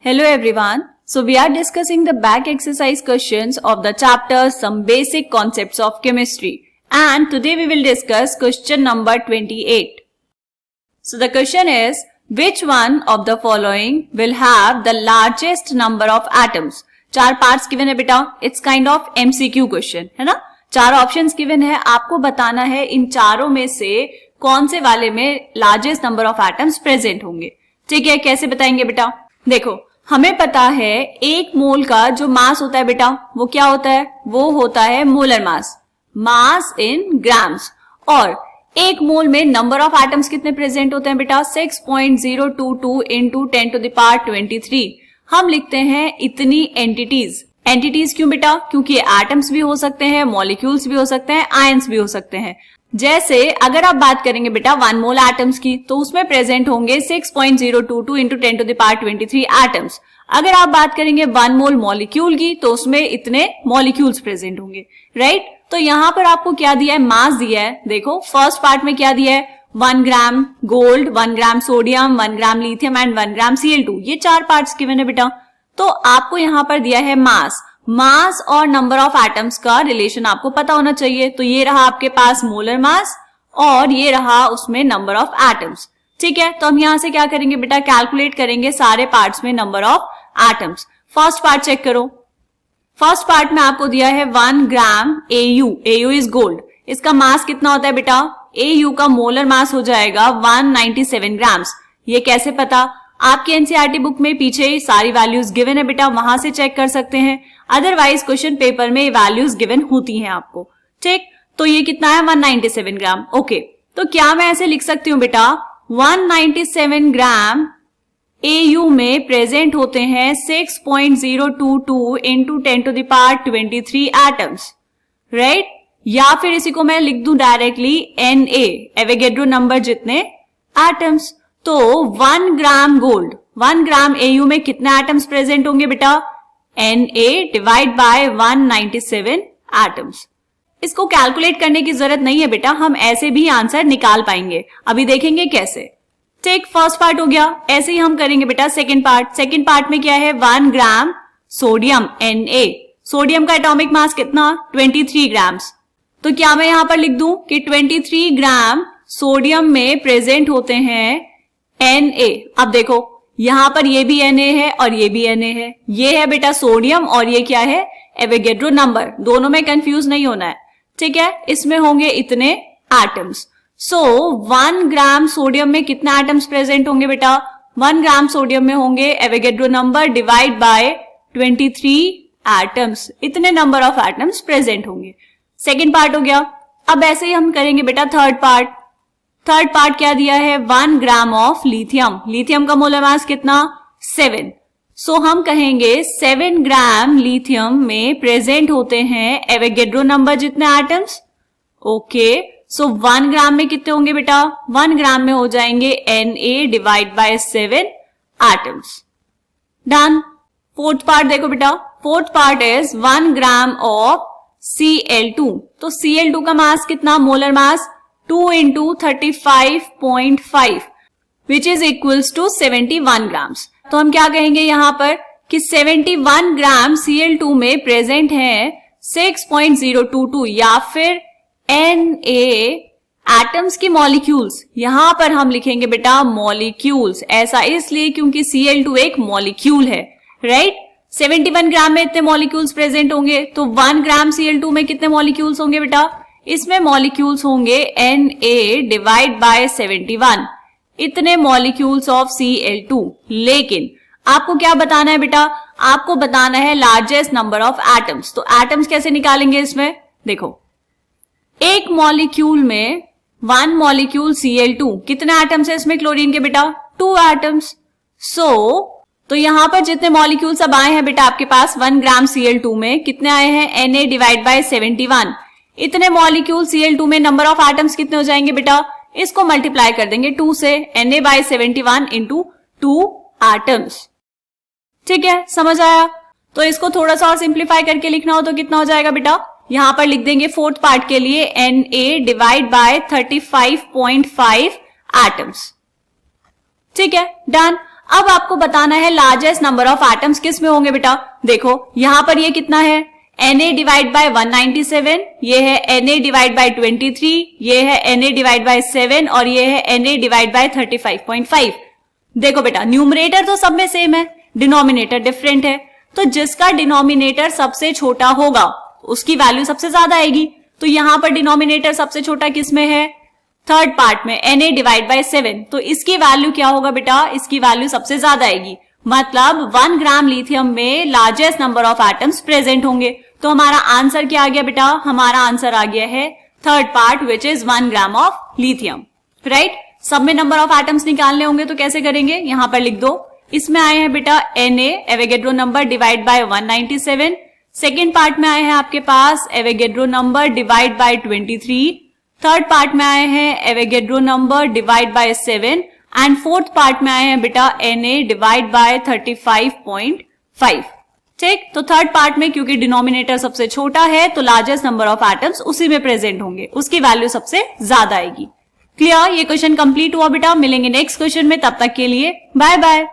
Hello everyone. So we are discussing the back exercise questions of the chapter Some Basic Concepts of Chemistry. And today we will discuss question number 28. So the question is, which one of the following will have the largest number of atoms? 4 parts given है बेटा. It's kind of MCQ question है ना. 4 options given है, आपको बताना है इन चारों में से कौन से वाले में largest number of atoms present होंगे. ठीक है, कैसे बताएंगे बेटा? देखो, हमें पता है एक मोल का जो मास होता है बेटा, वो क्या होता है? वो होता है मोलर मास इन ग्राम्स. और एक मोल में नंबर ऑफ एटम्स कितने प्रेजेंट होते हैं बेटा? 6.022 इंटू 10 टू द पावर 23. हम लिखते हैं इतनी एंटिटीज क्यों बेटा? क्योंकि एटम्स भी हो सकते हैं, मॉलिक्यूल्स भी हो सकते हैं, आयंस भी हो सकते हैं. जैसे अगर आप बात करेंगे बेटा 1 मोल एटम्स की, तो उसमें प्रेजेंट होंगे 6.022 into 10 to the power 23 atoms. अगर आप बात करेंगे 1 मोल मॉलिक्यूल की, तो उसमें इतने मॉलिक्यूल्स प्रेजेंट होंगे. राइट? तो यहाँ पर आपको क्या दिया है? मास दिया है. देखो फर्स्ट पार्ट में क्या दिया है? 1 gram gold, 1 gram sodium, 1 gram lithium and 1 gram Cl2. ये 4 पार्ट्स गिवन है बेटा. तो आपको यहाँ पर दिया है मास और नंबर ऑफ एटम्स का रिलेशन आपको पता होना चाहिए. तो ये रहा आपके पास मोलर मास और ये रहा उसमें नंबर ऑफ एटम्स. ठीक है, तो हम यहाँ से क्या करेंगे बेटा? कैलकुलेट करेंगे सारे पार्ट्स में number of atoms. First part check करो. फर्स्ट पार्ट में आपको दिया है 1 ग्राम AU इज गोल्ड. इसका मास कितना होता है बेटा? AU का मोलर मास हो जाएगा 197 ग्राम्स. ये कैसे पता? आपके एनसीईआरटी बुक में पीछे सारी वैल्यूज गिवन है बेटा, वहां से चेक कर सकते हैं. अदरवाइज क्वेश्चन पेपर में वैल्यूज गिवन होती हैं आपको. ठीक, तो ये कितना है? 197 ग्राम. ओके, तो क्या मैं ऐसे लिख सकती हूँ बेटा? 197 ग्राम AU में प्रेजेंट होते हैं 6.022 into 10 to the power 23 atoms. Right? या फिर इसी को मैं लिख दूं डायरेक्टली Na, एवोगैड्रो नंबर जितने एटम्स. तो 1 ग्राम गोल्ड, 1 ग्राम AU में कितने एटम्स प्रेजेंट होंगे बेटा? Na divide by 197 atoms. इसको कैलकुलेट करने की जरूरत नहीं है बेटा, हम ऐसे भी आंसर निकाल पाएंगे. अभी देखेंगे कैसे. ठीक, फर्स्ट पार्ट हो गया. ऐसे ही हम करेंगे बेटा सेकंड पार्ट में क्या है? 1 ग्राम सोडियम Na. सोडियम का एटॉमिक मास कितना? 23 ग्राम्स. तो क्या मैं यहां पर लिख दूं कि 23 ग्राम सोडियम में प्रेजेंट होते हैं Na. अब देखो यहां पर ये भी Na है और ये भी Na है. ये है बेटा सोडियम और ये क्या है? Avogadro number. दोनों में कंफ्यूज नहीं होना है. ठीक है, इसमें होंगे इतने एटम्स. सो 1 ग्राम सोडियम में कितने एटम्स प्रेजेंट होंगे बेटा? 1 ग्राम सोडियम में होंगे Avogadro number divide by 23 atoms. इतने नंबर ऑफ एटम्स प्रेजेंट होंगे. सेकेंड पार्ट हो गया. अब ऐसे ही हम करेंगे बेटा थर्ड पार्ट क्या दिया है? 1 ग्राम ऑफ लिथियम का मोलर मास कितना? 7. सो हम कहेंगे 7 ग्राम लिथियम में प्रेजेंट होते हैं एवोगैड्रो नंबर जितने एटम्स. ओके, सो 1 ग्राम में कितने होंगे बेटा? 1 ग्राम में हो जाएंगे Na divide by 7 atoms. Done. Fourth part देखो बेटा. Fourth part is 1 gram of Cl2. तो Cl2 का मास कितना? Molar mass 2 into 35.5 which is equals to 71 grams. तो हम क्या कहेंगे यहां पर कि 71 ग्राम Cl2 में प्रेजेंट है 6.022 या फिर Na एटम्स की मॉलिक्यूल्स. यहां पर हम लिखेंगे बेटा मॉलिक्यूल्स. ऐसा इसलिए क्योंकि Cl2 एक मॉलिक्यूल है. राइट? 71 ग्राम में इतने मॉलिक्यूल्स प्रेजेंट होंगे. तो 1 ग्राम Cl2 में कितने मॉलिक्यूल्स होंगे बेटा? इसमें मॉलिक्यूल्स होंगे Na डिवाइड बाय 71. इतने मॉलिक्यूल्स ऑफ Cl2. लेकिन आपको क्या बताना है बेटा? आपको बताना है लार्जेस्ट नंबर ऑफ एटम्स. तो एटम्स कैसे निकालेंगे इसमें? देखो, एक मॉलिक्यूल में 1 मॉलिक्यूल Cl2 कितने एटम्स है इसमें क्लोरीन के बेटा? 2 एटम्स. तो यहां पर जितने मॉलिक्यूल्स अब आए हैं बेटा आपके पास 1 ग्राम Cl2 में कितने आए हैं? Na divide bye 71. इतने मॉलिक्यूल Cl2 में नंबर ऑफ एटम्स कितने हो जाएंगे बेटा? इसको मल्टीप्लाई कर देंगे 2 से. Na by 71 into 2 atoms. ठीक है, समझ आया? तो इसको थोड़ा सा और सिंप्लीफाई करके लिखना हो तो कितना हो जाएगा बेटा? यहां पर लिख देंगे फोर्थ पार्ट के लिए Na डिवाइड बाय 35.5 एटम्स. ठीक है, डन. अब आपको बताना है लार्जेस्ट नंबर ऑफ एटम्स किस में होंगे बेटा। देखो यहाँ पर ये कितना है, Na डिवाइड बाय 197, ये है Na डिवाइड बाय 23, ये है Na डिवाइड बाय 7 और ये है Na डिवाइड बाय 35.5। देखो बेटा न्यूमरेटर तो सब में सेम है, डिनोमिनेटर डिफरेंट है, तो जिसका डिनोमिनेटर सबसे छोटा होगा उसकी वैल्यू सबसे ज्यादा आएगी। तो यहां पर डिनोमिनेटर सबसे छोटा किस में है, थर्ड पार्ट में Na डिवाइड बाय 7, तो इसकी वैल्यू क्या होगा बेटा, इसकी वैल्यू सबसे ज्यादा आएगी। मतलब 1 ग्राम लिथियम में largest number of atoms present होंगे। तो हमारा आंसर क्या आ गया बेटा, हमारा आंसर आ गया है third part which is 1 gram of lithium, right. सब में नंबर ऑफ एटम्स निकालने होंगे तो कैसे करेंगे, यहां पर लिख दो। इसमें आए हैं बेटा Na Avogadro number divide by 197, second part में आए हैं आपके पास Avogadro number divide by 23, third part में आए हैं Avogadro number divide by 7 and fourth part में आए हैं बेटा Na डिवाइड बाय 35.5। ठीक, तो थर्ड पार्ट में क्योंकि डिनोमिनेटर सबसे छोटा है तो लार्जेस्ट नंबर ऑफ एटम्स उसी में प्रेजेंट होंगे, उसकी वैल्यू सबसे ज्यादा आएगी। क्लियर, ये क्वेश्चन कंप्लीट हुआ बेटा। मिलेंगे नेक्स्ट क्वेश्चन में, तब तक के लिए बाय बाय।